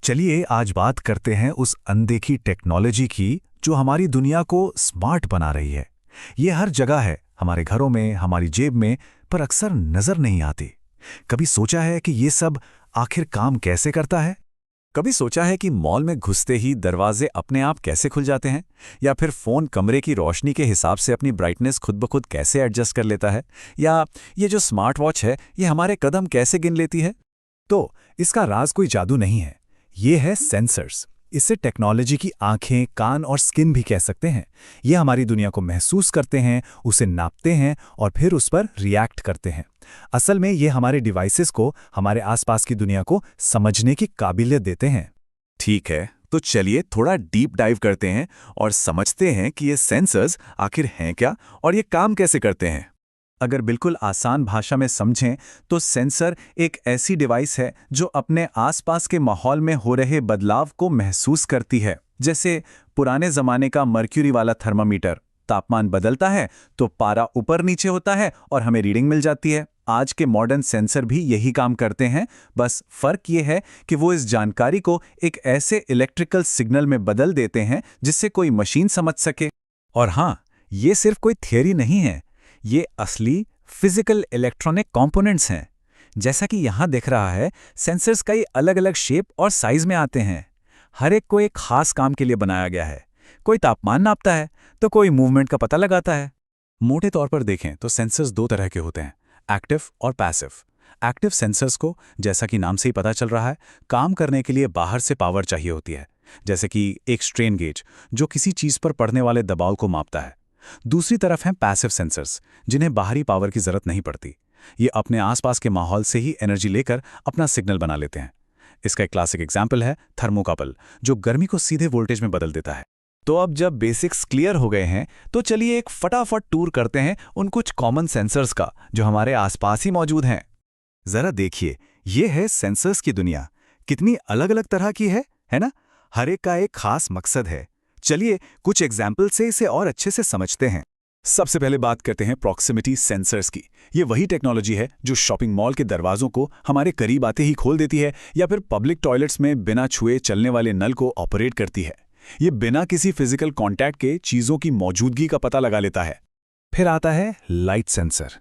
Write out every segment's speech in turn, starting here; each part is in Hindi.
चलिए आज बात करते हैं उस अनदेखी टेक्नोलॉजी की जो हमारी दुनिया को स्मार्ट बना रही है। ये हर जगह है, हमारे घरों में, हमारी जेब में, पर अक्सर नजर नहीं आती। कभी सोचा है कि ये सब आखिर काम कैसे करता है? कभी सोचा है कि मॉल में घुसते ही दरवाजे अपने आप कैसे खुल जाते हैं, या फिर फोन कमरे की रोशनी के हिसाब से अपनी ब्राइटनेस खुद ब खुद कैसे एडजस्ट कर लेता है, या ये जो स्मार्ट वॉच है ये हमारे कदम कैसे गिन लेती है? तो इसका राज कोई जादू नहीं है, ये है सेंसर्स। इससे टेक्नोलॉजी की आंखें, कान और स्किन भी कह सकते हैं। ये हमारी दुनिया को महसूस करते हैं, उसे नापते हैं और फिर उस पर रिएक्ट करते हैं। असल में ये हमारे डिवाइसेस को, हमारे आसपास की दुनिया को समझने की काबिलियत देते हैं। ठीक है, तो चलिए थोड़ा डीप डाइव करते हैं और समझते हैं कि ये सेंसर्स आखिर हैं क्या और ये काम कैसे करते हैं। अगर बिल्कुल आसान भाषा में समझें तो सेंसर एक ऐसी डिवाइस है जो अपने आसपास के माहौल में हो रहे बदलाव को महसूस करती है। जैसे पुराने ज़माने का मर्क्यूरी वाला थर्मामीटर, तापमान बदलता है तो पारा ऊपर नीचे होता है और हमें रीडिंग मिल जाती है। आज के मॉडर्न सेंसर भी यही काम करते हैं, बस फर्क ये है कि वो इस जानकारी को एक ऐसे इलेक्ट्रिकल सिग्नल में बदल देते हैं जिससे कोई मशीन समझ सके। और हाँ, ये सिर्फ कोई थियरी नहीं है, ये असली फिजिकल इलेक्ट्रॉनिक कंपोनेंट्स हैं। जैसा कि यहाँ दिख रहा है, सेंसर्स कई अलग अलग शेप और साइज में आते हैं। हर एक को एक खास काम के लिए बनाया गया है। कोई तापमान नापता है तो कोई मूवमेंट का पता लगाता है। मोटे तौर पर देखें तो सेंसर्स दो तरह के होते हैं, एक्टिव और पैसिव। एक्टिव सेंसर्स को, जैसा कि नाम से ही पता चल रहा है, काम करने के लिए बाहर से पावर चाहिए होती है, जैसे कि एक स्ट्रेन गेज जो किसी चीज पर पड़ने वाले दबाव को मापता है। दूसरी तरफ हैं पैसिव सेंसर्स, जिन्हें बाहरी पावर की जरूरत नहीं पड़ती। ये अपने आसपास के माहौल से ही एनर्जी लेकर अपना सिग्नल बना लेते हैं। इसका एक क्लासिक एग्जाम्पल है थर्मोकपल, जो गर्मी को सीधे वोल्टेज में बदल देता है। तो अब जब बेसिक्स क्लियर हो गए हैं तो चलिए एक फटाफट टूर करते हैं उन कुछ कॉमन सेंसर्स का जो हमारे आसपास ही मौजूद हैं। जरा देखिए, ये है सेंसर्स की दुनिया। कितनी अलग अलग तरह की है ना? हर एक का एक खास मकसद है। चलिए कुछ एग्जाम्पल से इसे और अच्छे से समझते हैं। सबसे पहले बात करते हैं प्रॉक्सिमिटी सेंसर्स की। ये वही टेक्नोलॉजी है जो शॉपिंग मॉल के दरवाजों को हमारे करीब आते ही खोल देती है, या फिर पब्लिक टॉयलेट्स में बिना छुए चलने वाले नल को ऑपरेट करती है। ये बिना किसी फिजिकल कांटेक्ट के चीजों की मौजूदगी का पता लगा लेता है। फिर आता है लाइट सेंसर।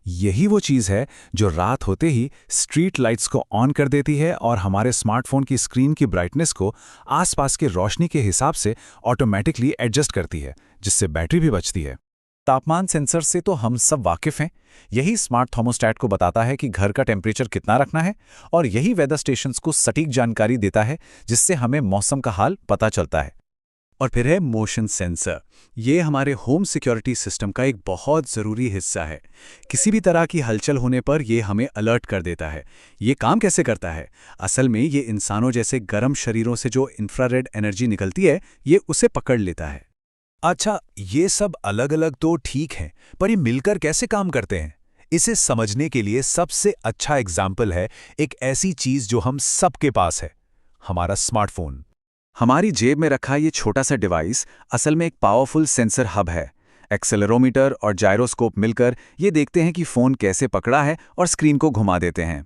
यही वो चीज़ है जो रात होते ही स्ट्रीट लाइट्स को ऑन कर देती है और हमारे स्मार्टफोन की स्क्रीन की ब्राइटनेस को आसपास के रोशनी के हिसाब से ऑटोमेटिकली एडजस्ट करती है, जिससे बैटरी भी बचती है। तापमान सेंसर से तो हम सब वाकिफ हैं। यही स्मार्ट थर्मोस्टेट को बताता है कि घर का टेम्परेचर कितना रखना है, और यही वेदर स्टेशंस को सटीक जानकारी देता है जिससे हमें मौसम का हाल पता चलता है। और फिर है मोशन सेंसर। ये हमारे होम सिक्योरिटी सिस्टम का एक बहुत ज़रूरी हिस्सा है। किसी भी तरह की हलचल होने पर ये हमें अलर्ट कर देता है। ये काम कैसे करता है? असल में ये इंसानों जैसे गर्म शरीरों से जो इंफ्रारेड एनर्जी निकलती है, ये उसे पकड़ लेता है। अच्छा, ये सब अलग अलग तो ठीक है, पर ये मिलकर कैसे काम करते हैं? इसे समझने के लिए सबसे अच्छा एग्जाम्पल है एक ऐसी चीज़ जो हम सबके पास है, हमारा स्मार्टफोन। हमारी जेब में रखा ये छोटा सा डिवाइस असल में एक पावरफुल सेंसर हब है। एक्सेलेरोमीटर और जायरोस्कोप मिलकर ये देखते हैं कि फ़ोन कैसे पकड़ा है और स्क्रीन को घुमा देते हैं।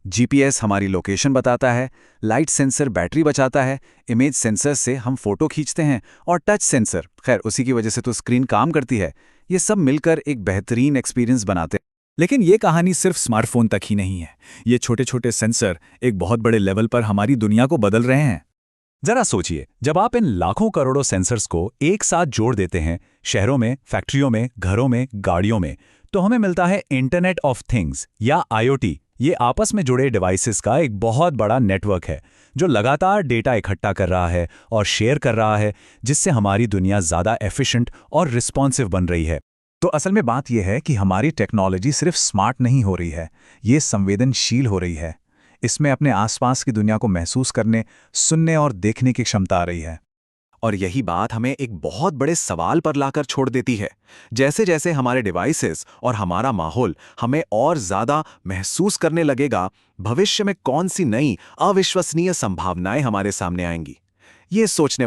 जीपीएस हमारी लोकेशन बताता है, लाइट सेंसर बैटरी बचाता है, इमेज सेंसर से हम फोटो खींचते हैं, और टच सेंसर, खैर उसी की वजह से तो स्क्रीन काम करती है। ये सब मिलकर एक बेहतरीन एक्सपीरियंस बनाते हैं। लेकिन ये कहानी सिर्फ स्मार्टफोन तक ही नहीं है। ये छोटे छोटे सेंसर एक बहुत बड़े लेवल पर हमारी दुनिया को बदल रहे हैं। जरा सोचिए, जब आप इन लाखों करोड़ों सेंसर्स को एक साथ जोड़ देते हैं, शहरों में, फैक्ट्रियों में, घरों में, गाड़ियों में, तो हमें मिलता है इंटरनेट ऑफ थिंग्स या आईओटी। ये आपस में जुड़े डिवाइसेस का एक बहुत बड़ा नेटवर्क है जो लगातार डेटा इकट्ठा कर रहा है और शेयर कर रहा है, जिससे हमारी दुनिया ज़्यादा एफिशिएंट और रिस्पॉन्सिव बन रही है। तो असल में बात यह है कि हमारी टेक्नोलॉजी सिर्फ स्मार्ट नहीं हो रही है, ये संवेदनशील हो रही है। इसमें अपने आसपास की दुनिया को महसूस करने, सुनने और देखने की क्षमता आ रही है। और यही बात हमें एक बहुत बड़े सवाल पर लाकर छोड़ देती है। जैसे जैसे हमारे डिवाइसेस और हमारा माहौल हमें और ज़्यादा महसूस करने लगेगा, भविष्य में कौन सी नई अविश्वसनीय संभावनाएं हमारे सामने आएंगी, ये सोचने